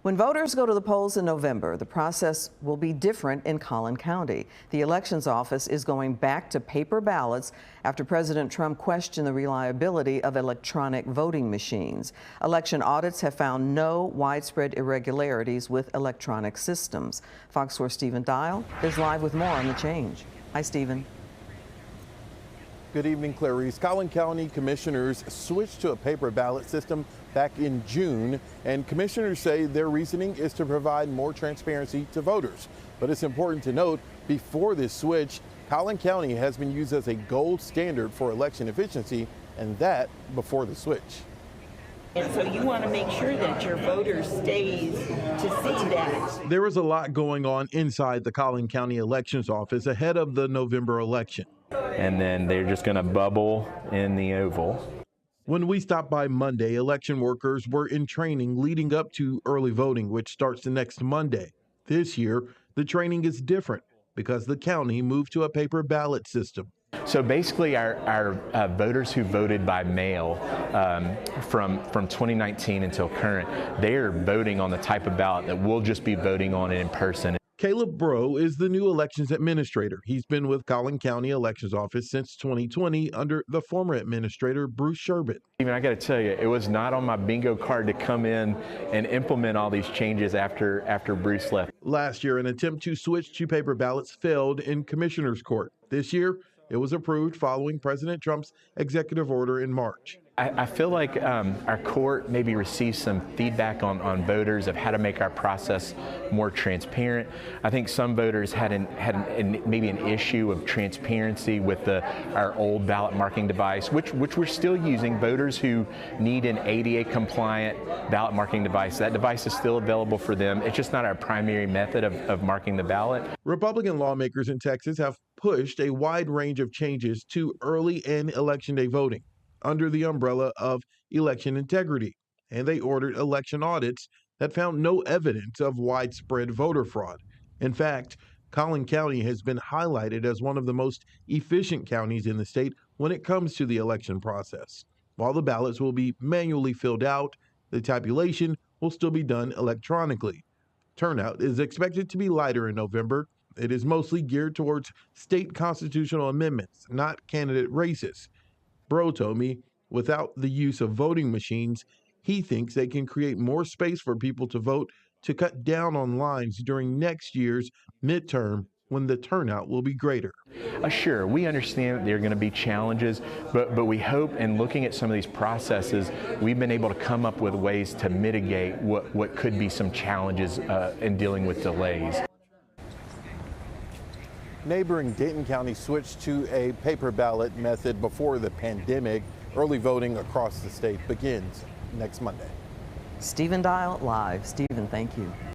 When voters go to the polls in November, the process will be different in Collin County. The elections office is going back to paper ballots after President Trump questioned the reliability of electronic voting machines. Election audits have found no widespread irregularities with electronic systems. Fox 4's Stephen Dial is live with more on the change. Hi, Stephen. Good evening, Clarice. Collin County commissioners switched to a paper ballot system back in June, and commissioners say their reasoning is to provide more transparency to voters. But it's important to note, before this switch, Collin County has been used as a gold standard for election efficiency, and that before the switch. And so you want to make sure that your voter stays to see that. There is a lot going on inside the Collin County Elections Office ahead of the November election. And then they're just going to bubble in the oval. When we stopped by Monday, election workers were in training leading up to early voting, which starts the next Monday. This year, the training is different because the county moved to a paper ballot system. So basically our voters who voted by mail from 2019 until current, they are voting on the type of ballot that we'll just be voting on in person. Caleb Bro is the new elections administrator. He's been with Collin County Elections Office since 2020 under the former administrator, Bruce Sherbet. Even I got to tell you, it was not on my bingo card to come in and implement all these changes after Bruce left. Last year, an attempt to switch to paper ballots failed in Commissioner's Court. This year, it was approved following President Trump's executive order in March. I feel like our court maybe received some feedback on voters of how to make our process more transparent. I think some voters had maybe an issue of transparency with our old ballot marking device, which we're still using. Voters who need an ADA compliant ballot marking device, that device is still available for them. It's just not our primary method of marking the ballot. Republican lawmakers in Texas have pushed a wide range of changes to early and election day voting under the umbrella of election integrity, and they ordered election audits that found no evidence of widespread voter fraud. In fact, Collin County has been highlighted as one of the most efficient counties in the state when it comes to the election process. While the ballots will be manually filled out, the tabulation will still be done electronically. Turnout is expected to be lighter in November. It is mostly geared towards state constitutional amendments, not candidate races. Bro told me without the use of voting machines, he thinks they can create more space for people to vote to cut down on lines during next year's midterm when the turnout will be greater. Sure, we understand that there are going to be challenges, but we hope in looking at some of these processes, we've been able to come up with ways to mitigate what could be some challenges in dealing with delays. Neighboring Denton County switched to a paper ballot method before the pandemic. Early voting across the state begins next Monday. Stephen Dial live. Stephen, thank you.